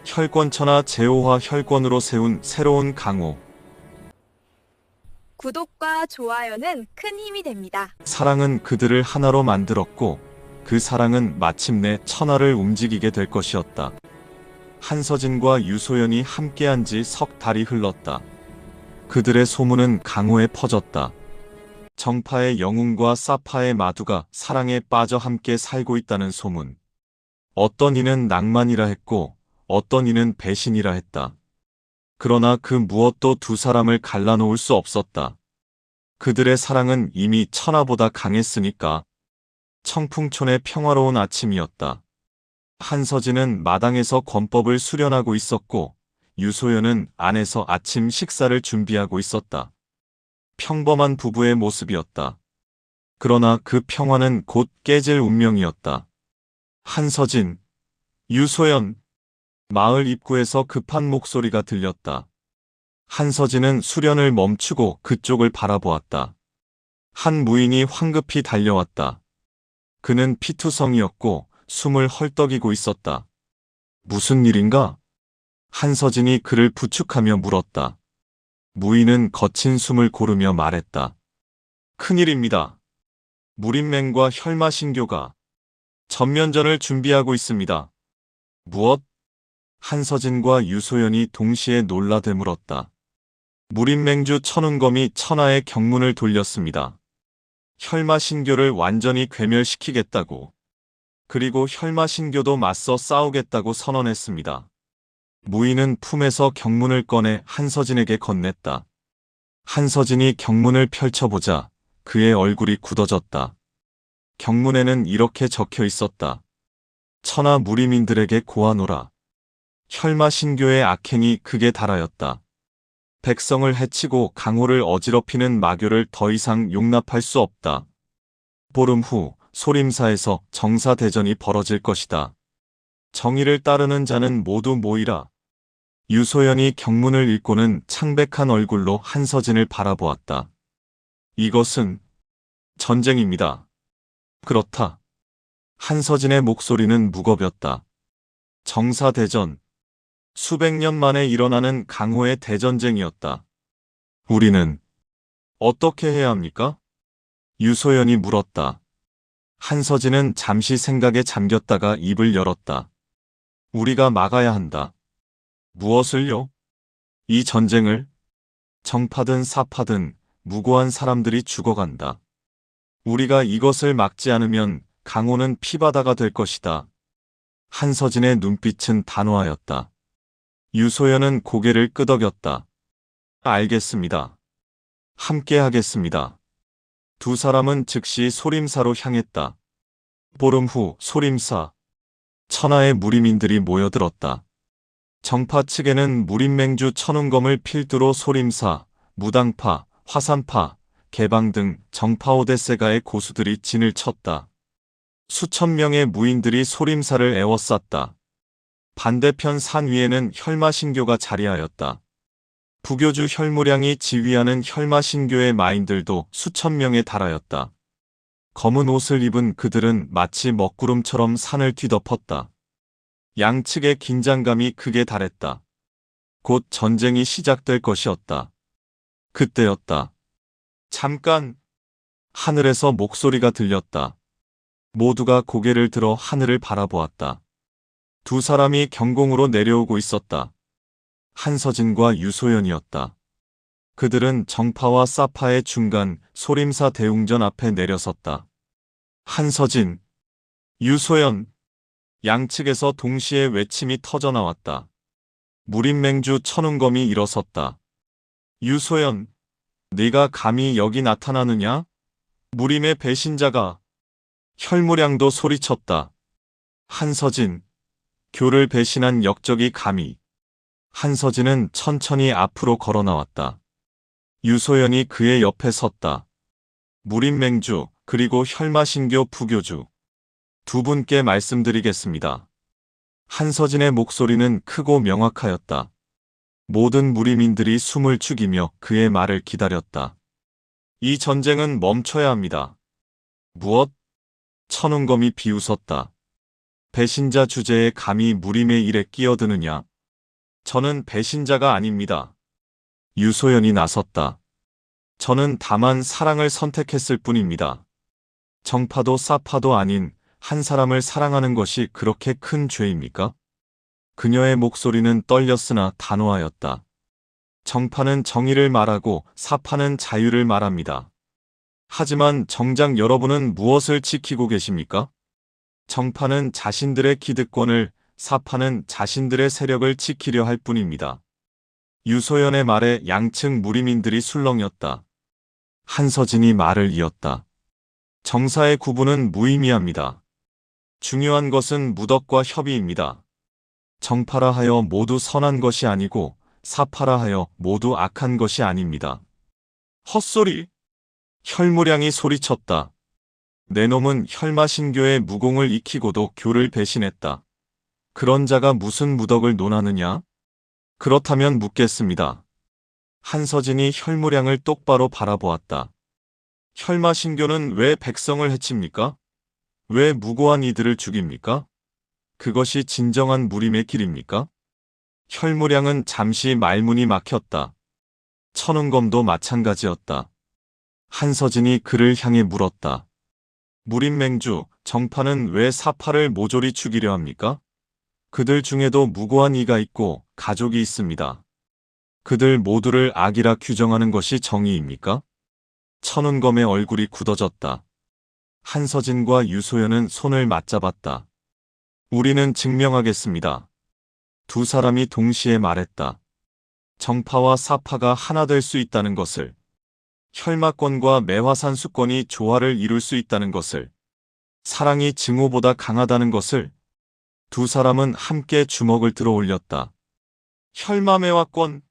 혈권천하 제5화 혈권으로 세운 새로운 강호. 구독과 좋아요는 큰 힘이 됩니다. 사랑은 그들을 하나로 만들었고 그 사랑은 마침내 천하를 움직이게 될 것이었다. 한서진과 유소연이 함께한 지 석 달이 흘렀다. 그들의 소문은 강호에 퍼졌다. 정파의 영웅과 사파의 마두가 사랑에 빠져 함께 살고 있다는 소문. 어떤 이는 낭만이라 했고 어떤 이는 배신이라 했다. 그러나 그 무엇도 두 사람을 갈라놓을 수 없었다. 그들의 사랑은 이미 천하보다 강했으니까. 청풍촌의 평화로운 아침이었다. 한서진은 마당에서 권법을 수련하고 있었고 유소연은 안에서 아침 식사를 준비하고 있었다. 평범한 부부의 모습이었다. 그러나 그 평화는 곧 깨질 운명이었다. 한서진, 유소연. 마을 입구에서 급한 목소리가 들렸다. 한서진은 수련을 멈추고 그쪽을 바라보았다. 한 무인이 황급히 달려왔다. 그는 피투성이었고 숨을 헐떡이고 있었다. 무슨 일인가? 한서진이 그를 부축하며 물었다. 무인은 거친 숨을 고르며 말했다. 큰일입니다. 무림맹과 혈마신교가 전면전을 준비하고 있습니다. 무엇? 한서진과 유소연이 동시에 놀라 되물었다. 무림맹주 천운검이 천하의 경문을 돌렸습니다. 혈마신교를 완전히 괴멸시키겠다고. 그리고 혈마신교도 맞서 싸우겠다고 선언했습니다. 무인은 품에서 경문을 꺼내 한서진에게 건넸다. 한서진이 경문을 펼쳐보자 그의 얼굴이 굳어졌다. 경문에는 이렇게 적혀 있었다. 천하 무림인들에게 고하노라. 혈마신교의 악행이 극에 달하였다. 백성을 해치고 강호를 어지럽히는 마교를 더 이상 용납할 수 없다. 보름 후 소림사에서 정사대전이 벌어질 것이다. 정의를 따르는 자는 모두 모이라. 유소연이 경문을 읽고는 창백한 얼굴로 한서진을 바라보았다. 이것은 전쟁입니다. 그렇다. 한서진의 목소리는 무겁였다. 정사대전. 수백 년 만에 일어나는 강호의 대전쟁이었다. 우리는 어떻게 해야 합니까? 유소연이 물었다. 한서진은 잠시 생각에 잠겼다가 입을 열었다. 우리가 막아야 한다. 무엇을요? 이 전쟁을? 정파든 사파든 무고한 사람들이 죽어간다. 우리가 이것을 막지 않으면 강호는 피바다가 될 것이다. 한서진의 눈빛은 단호하였다. 유소연은 고개를 끄덕였다. 알겠습니다. 함께 하겠습니다. 두 사람은 즉시 소림사로 향했다. 보름 후 소림사. 천하의 무림인들이 모여들었다. 정파 측에는 무림맹주 천운검을 필두로 소림사, 무당파, 화산파, 개방 등 정파 5대세가의 고수들이 진을 쳤다. 수천 명의 무인들이 소림사를 에워쌌다. 반대편 산 위에는 혈마신교가 자리하였다. 부교주 혈무량이 지휘하는 혈마신교의 마인들도 수천 명에 달하였다. 검은 옷을 입은 그들은 마치 먹구름처럼 산을 뒤덮었다. 양측의 긴장감이 극에 달했다. 곧 전쟁이 시작될 것이었다. 그때였다. 잠깐! 하늘에서 목소리가 들렸다. 모두가 고개를 들어 하늘을 바라보았다. 두 사람이 경공으로 내려오고 있었다. 한서진과 유소연이었다. 그들은 정파와 사파의 중간 소림사 대웅전 앞에 내려섰다. 한서진, 유소연. 양측에서 동시에 외침이 터져나왔다. 무림맹주 천운검이 일어섰다. 유소연, 네가 감히 여기 나타나느냐? 무림의 배신자가. 혈무량도 소리쳤다. 한서진, 교를 배신한 역적이 감히. 한서진은 천천히 앞으로 걸어 나왔다. 유소연이 그의 옆에 섰다. 무림맹주 그리고 혈마신교 부교주. 두 분께 말씀드리겠습니다. 한서진의 목소리는 크고 명확하였다. 모든 무림인들이 숨을 죽이며 그의 말을 기다렸다. 이 전쟁은 멈춰야 합니다. 무엇? 천운검이 비웃었다. 배신자 주제에 감히 무림의 일에 끼어드느냐? 저는 배신자가 아닙니다. 유소연이 나섰다. 저는 다만 사랑을 선택했을 뿐입니다. 정파도 사파도 아닌 한 사람을 사랑하는 것이 그렇게 큰 죄입니까? 그녀의 목소리는 떨렸으나 단호하였다. 정파는 정의를 말하고 사파는 자유를 말합니다. 하지만 정작 여러분은 무엇을 지키고 계십니까? 정파는 자신들의 기득권을, 사파는 자신들의 세력을 지키려 할 뿐입니다. 유소연의 말에 양측 무리민들이 술렁였다. 한서진이 말을 이었다. 정사의 구분은 무의미합니다. 중요한 것은 무덕과 협의입니다. 정파라 하여 모두 선한 것이 아니고 사파라 하여 모두 악한 것이 아닙니다. 헛소리! 혈무량이 소리쳤다. 내 놈은 혈마신교의 무공을 익히고도 교를 배신했다. 그런 자가 무슨 무덕을 논하느냐? 그렇다면 묻겠습니다. 한서진이 혈무량을 똑바로 바라보았다. 혈마신교는 왜 백성을 해칩니까? 왜 무고한 이들을 죽입니까? 그것이 진정한 무림의 길입니까? 혈무량은 잠시 말문이 막혔다. 천운검도 마찬가지였다. 한서진이 그를 향해 물었다. 무림맹주, 정파는 왜 사파를 모조리 죽이려 합니까? 그들 중에도 무고한 이가 있고 가족이 있습니다. 그들 모두를 악이라 규정하는 것이 정의입니까? 천운검의 얼굴이 굳어졌다. 한서진과 유소연은 손을 맞잡았다. 우리는 증명하겠습니다. 두 사람이 동시에 말했다. 정파와 사파가 하나 될 수 있다는 것을, 혈마권과 매화산수권이 조화를 이룰 수 있다는 것을, 사랑이 증오보다 강하다는 것을. 두 사람은 함께 주먹을 들어 올렸다. 혈마매화권.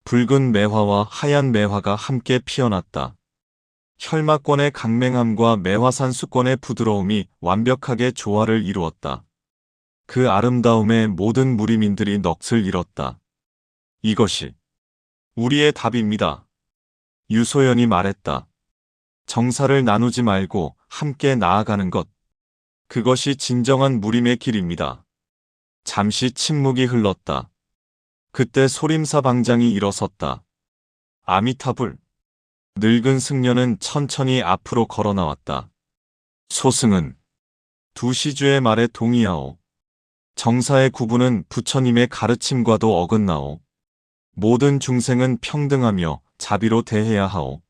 붉은 매화와 하얀 매화가 함께 피어났다. 혈마권의 강맹함과 매화산수권의 부드러움이 완벽하게 조화를 이루었다. 그 아름다움에 모든 무리민들이 넋을 잃었다. 이것이 우리의 답입니다. 유소연이 말했다. 정사를 나누지 말고 함께 나아가는 것. 그것이 진정한 무림의 길입니다. 잠시 침묵이 흘렀다. 그때 소림사 방장이 일어섰다. 아미타불. 늙은 승려는 천천히 앞으로 걸어 나왔다. 소승은 두 시주의 말에 동의하오. 정사의 구분은 부처님의 가르침과도 어긋나오. 모든 중생은 평등하며 자비로 대해야 하오.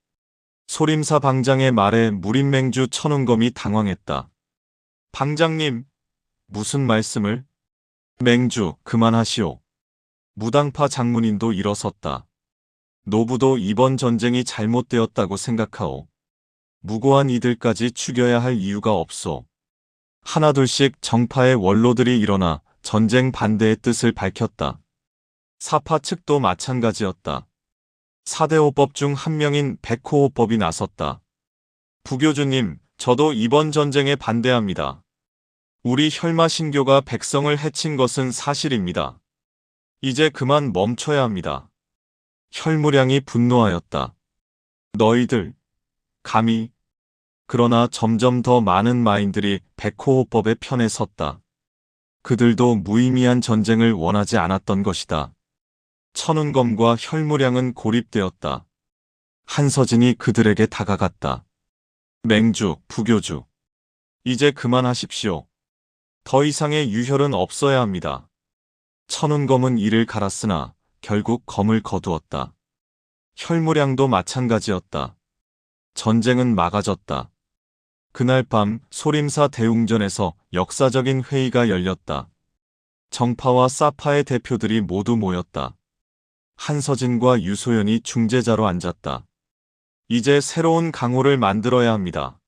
소림사 방장의 말에 무림맹주 천운검이 당황했다. 방장님, 무슨 말씀을? 맹주, 그만하시오. 무당파 장문인도 일어섰다. 노부도 이번 전쟁이 잘못되었다고 생각하오. 무고한 이들까지 죽여야 할 이유가 없소. 하나둘씩 정파의 원로들이 일어나 전쟁 반대의 뜻을 밝혔다. 사파 측도 마찬가지였다. 4대 호법 중 한 명인 백호호법이 나섰다. 부교주님, 저도 이번 전쟁에 반대합니다. 우리 혈마신교가 백성을 해친 것은 사실입니다. 이제 그만 멈춰야 합니다. 혈무량이 분노하였다. 너희들, 감히. 그러나 점점 더 많은 마인들이 백호호법의 편에 섰다. 그들도 무의미한 전쟁을 원하지 않았던 것이다. 천운검과 혈무량은 고립되었다. 한서진이 그들에게 다가갔다. 맹주, 부교주. 이제 그만하십시오. 더 이상의 유혈은 없어야 합니다. 천운검은 이를 갈았으나 결국 검을 거두었다. 혈무량도 마찬가지였다. 전쟁은 막아졌다. 그날 밤 소림사 대웅전에서 역사적인 회의가 열렸다. 정파와 사파의 대표들이 모두 모였다. 한서진과 유소연이 중재자로 앉았다. 이제 새로운 강호를 만들어야 합니다.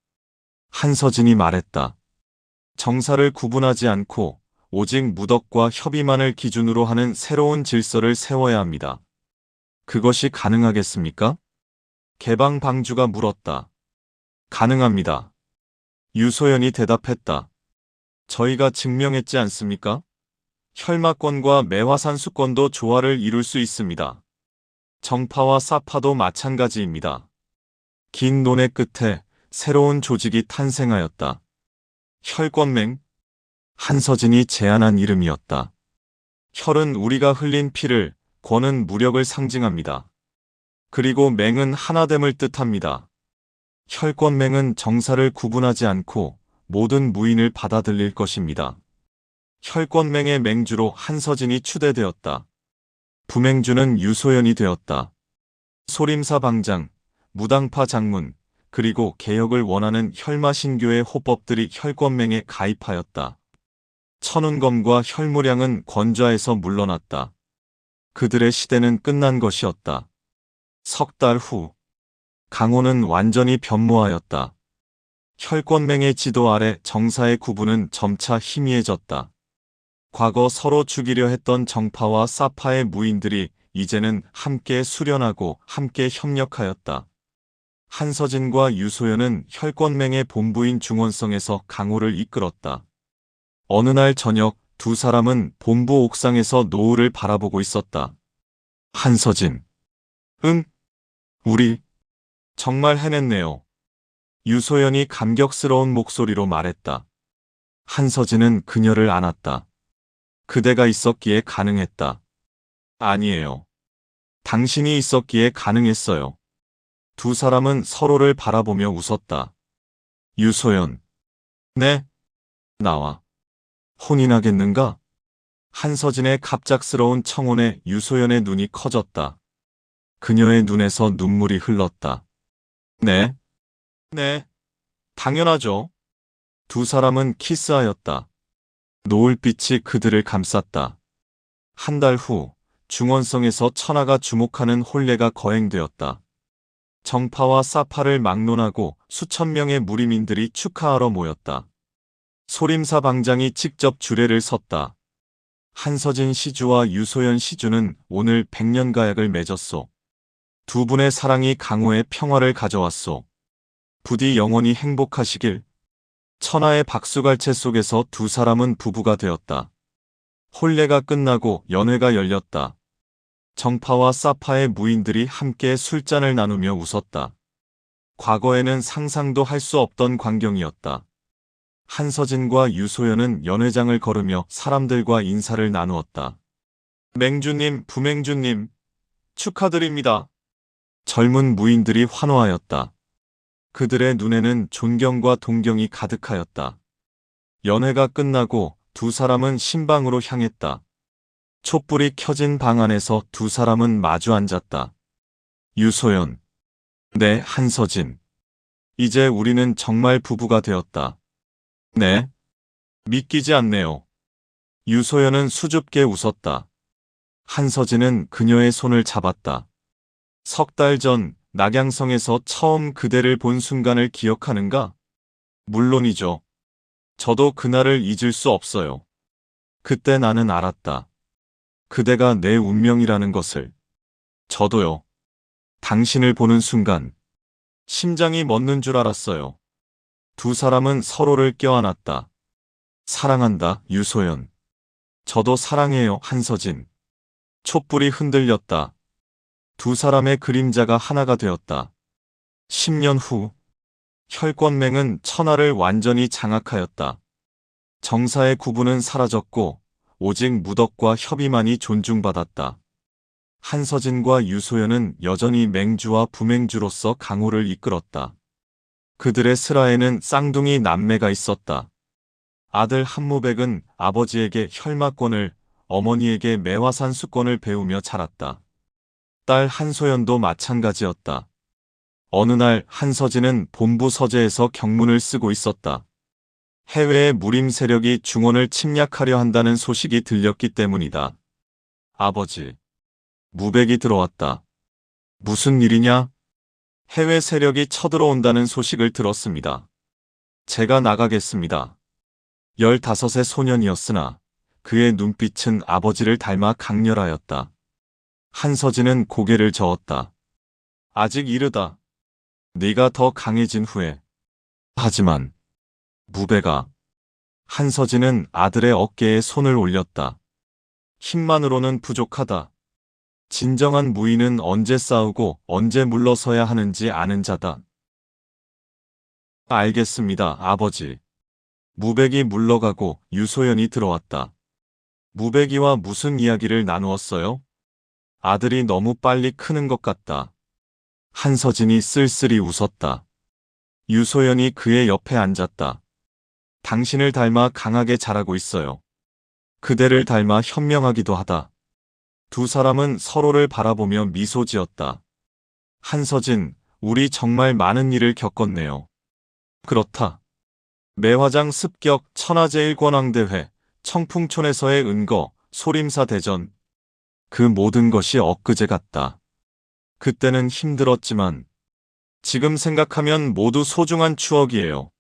한서진이 말했다. 정사를 구분하지 않고 오직 무덕과 협의만을 기준으로 하는 새로운 질서를 세워야 합니다. 그것이 가능하겠습니까? 개방방주가 물었다. 가능합니다. 유소연이 대답했다. 저희가 증명했지 않습니까? 혈마권과 매화산수권도 조화를 이룰 수 있습니다. 정파와 사파도 마찬가지입니다. 긴 논의 끝에 새로운 조직이 탄생하였다. 혈권맹. 한서진이 제안한 이름이었다. 혈은 우리가 흘린 피를, 권은 무력을 상징합니다. 그리고 맹은 하나됨을 뜻합니다. 혈권맹은 정사를 구분하지 않고 모든 무인을 받아들일 것입니다. 혈권맹의 맹주로 한서진이 추대되었다. 부맹주는 유소연이 되었다. 소림사 방장, 무당파 장문, 그리고 개혁을 원하는 혈마신교의 호법들이 혈권맹에 가입하였다. 천운검과 혈무량은 권좌에서 물러났다. 그들의 시대는 끝난 것이었다. 석 달 후, 강호는 완전히 변모하였다. 혈권맹의 지도 아래 정사의 구분은 점차 희미해졌다. 과거 서로 죽이려 했던 정파와 사파의 무인들이 이제는 함께 수련하고 함께 협력하였다. 한서진과 유소연은 혈권맹의 본부인 중원성에서 강호를 이끌었다. 어느 날 저녁 두 사람은 본부 옥상에서 노을을 바라보고 있었다. 한서진. 응? 우리 정말 해냈네요. 유소연이 감격스러운 목소리로 말했다. 한서진은 그녀를 안았다. 그대가 있었기에 가능했다. 아니에요. 당신이 있었기에 가능했어요. 두 사람은 서로를 바라보며 웃었다. 유소연. 네? 나와. 혼인하겠는가? 한서진의 갑작스러운 청혼에 유소연의 눈이 커졌다. 그녀의 눈에서 눈물이 흘렀다. 네? 네. 당연하죠. 두 사람은 키스하였다. 노을빛이 그들을 감쌌다. 한 달 후, 중원성에서 천하가 주목하는 혼례가 거행되었다. 정파와 사파를 막론하고 수천 명의 무리민들이 축하하러 모였다. 소림사 방장이 직접 주례를 섰다. 한서진 시주와 유소연 시주는 오늘 백년가약을 맺었소. 두 분의 사랑이 강호의 평화를 가져왔소. 부디 영원히 행복하시길. 천하의 박수갈채 속에서 두 사람은 부부가 되었다. 혼례가 끝나고 연회가 열렸다. 정파와 사파의 무인들이 함께 술잔을 나누며 웃었다. 과거에는 상상도 할 수 없던 광경이었다. 한서진과 유소연은 연회장을 걸으며 사람들과 인사를 나누었다. 맹주님, 부맹주님, 축하드립니다. 젊은 무인들이 환호하였다. 그들의 눈에는 존경과 동경이 가득하였다. 연회가 끝나고 두 사람은 신방으로 향했다. 촛불이 켜진 방 안에서 두 사람은 마주 앉았다. 유소연. 네, 한서진. 이제 우리는 정말 부부가 되었다. 네? 믿기지 않네요. 유소연은 수줍게 웃었다. 한서진은 그녀의 손을 잡았다. 석 달 전 낙양성에서 처음 그대를 본 순간을 기억하는가? 물론이죠. 저도 그날을 잊을 수 없어요. 그때 나는 알았다. 그대가 내 운명이라는 것을. 저도요. 당신을 보는 순간 심장이 멎는 줄 알았어요. 두 사람은 서로를 껴안았다. 사랑한다, 유소연. 저도 사랑해요, 한서진. 촛불이 흔들렸다. 두 사람의 그림자가 하나가 되었다. 10년 후, 혈권맹은 천하를 완전히 장악하였다. 정사의 구분은 사라졌고 오직 무덕과 협의만이 존중받았다. 한서진과 유소연은 여전히 맹주와 부맹주로서 강호를 이끌었다. 그들의 슬하에는 쌍둥이 남매가 있었다. 아들 한무백은 아버지에게 혈마권을, 어머니에게 매화산수권을 배우며 자랐다. 딸 한소연도 마찬가지였다. 어느 날 한서진은 본부 서재에서 경문을 쓰고 있었다. 해외의 무림 세력이 중원을 침략하려 한다는 소식이 들렸기 때문이다. 아버지. 무백이 들어왔다. 무슨 일이냐? 해외 세력이 쳐들어온다는 소식을 들었습니다. 제가 나가겠습니다. 15의 소년이었으나 그의 눈빛은 아버지를 닮아 강렬하였다. 한서진은 고개를 저었다. 아직 이르다. 네가 더 강해진 후에. 하지만 무배가. 한서진은 아들의 어깨에 손을 올렸다. 힘만으로는 부족하다. 진정한 무인은 언제 싸우고 언제 물러서야 하는지 아는 자다. 알겠습니다, 아버지. 무백이 물러가고 유소연이 들어왔다. 무배기와 무슨 이야기를 나누었어요? 아들이 너무 빨리 크는 것 같다. 한서진이 쓸쓸히 웃었다. 유소연이 그의 옆에 앉았다. 당신을 닮아 강하게 자라고 있어요. 그대를 닮아 현명하기도 하다. 두 사람은 서로를 바라보며 미소 지었다. 한서진, 우리 정말 많은 일을 겪었네요. 그렇다. 매화장 습격 천하제일권왕대회, 청풍촌에서의 은거, 소림사 대전. 그 모든 것이 엊그제 같다. 그때는 힘들었지만 지금 생각하면 모두 소중한 추억이에요.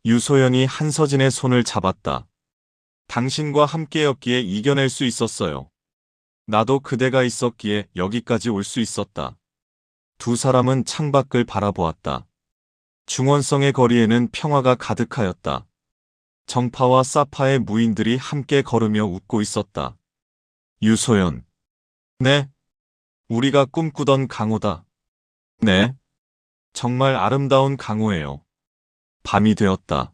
유소연이 한서진의 손을 잡았다. 당신과 함께였기에 이겨낼 수 있었어요. 나도 그대가 있었기에 여기까지 올 수 있었다. 두 사람은 창밖을 바라보았다. 중원성의 거리에는 평화가 가득하였다. 정파와 사파의 무인들이 함께 걸으며 웃고 있었다. 유소연. 네. 우리가 꿈꾸던 강호다. 네. 정말 아름다운 강호예요. 밤이 되었다.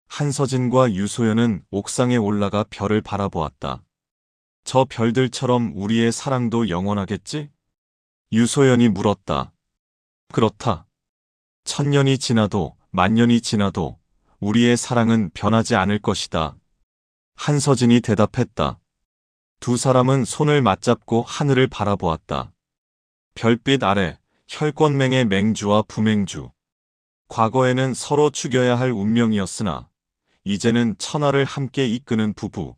한서진과 유소연은 옥상에 올라가 별을 바라보았다. 저 별들처럼 우리의 사랑도 영원하겠지? 유소연이 물었다. 그렇다. 1000년이 지나도 만년이 지나도 우리의 사랑은 변하지 않을 것이다. 한서진이 대답했다. 두 사람은 손을 맞잡고 하늘을 바라보았다. 별빛 아래 혈권맹의 맹주와 부맹주. 과거에는 서로 죽여야 할 운명이었으나 이제는 천하를 함께 이끄는 부부.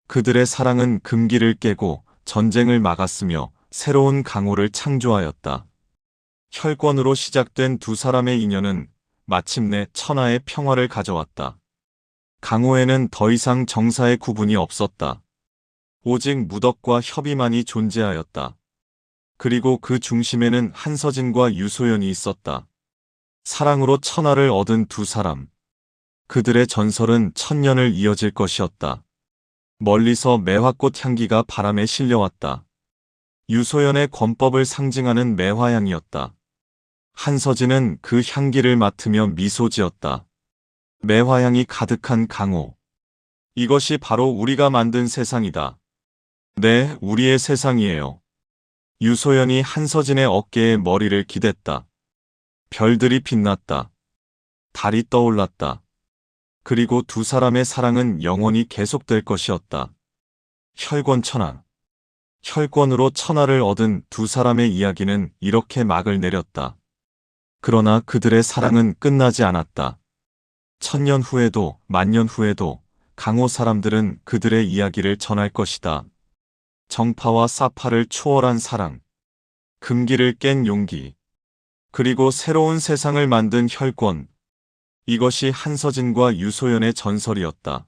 그들의 사랑은 금기를 깨고 전쟁을 막았으며 새로운 강호를 창조하였다. 혈권으로 시작된 두 사람의 인연은 마침내 천하의 평화를 가져왔다. 강호에는 더 이상 정사의 구분이 없었다. 오직 무덕과 협의만이 존재하였다. 그리고 그 중심에는 한서진과 유소연이 있었다. 사랑으로 천하를 얻은 두 사람. 그들의 전설은 1000년을 이어질 것이었다. 멀리서 매화꽃 향기가 바람에 실려왔다. 유소연의 권법을 상징하는 매화향이었다. 한서진은 그 향기를 맡으며 미소 지었다. 매화향이 가득한 강호. 이것이 바로 우리가 만든 세상이다. 네, 우리의 세상이에요. 유소연이 한서진의 어깨에 머리를 기댔다. 별들이 빛났다. 달이 떠올랐다. 그리고 두 사람의 사랑은 영원히 계속될 것이었다. 혈권천하. 혈권으로 천하를 얻은 두 사람의 이야기는 이렇게 막을 내렸다. 그러나 그들의 사랑은 끝나지 않았다. 1000년 후에도 만년 후에도 강호 사람들은 그들의 이야기를 전할 것이다. 정파와 사파를 초월한 사랑. 금기를 깬 용기. 그리고 새로운 세상을 만든 혈권. 이것이 한서진과 유소연의 전설이었다.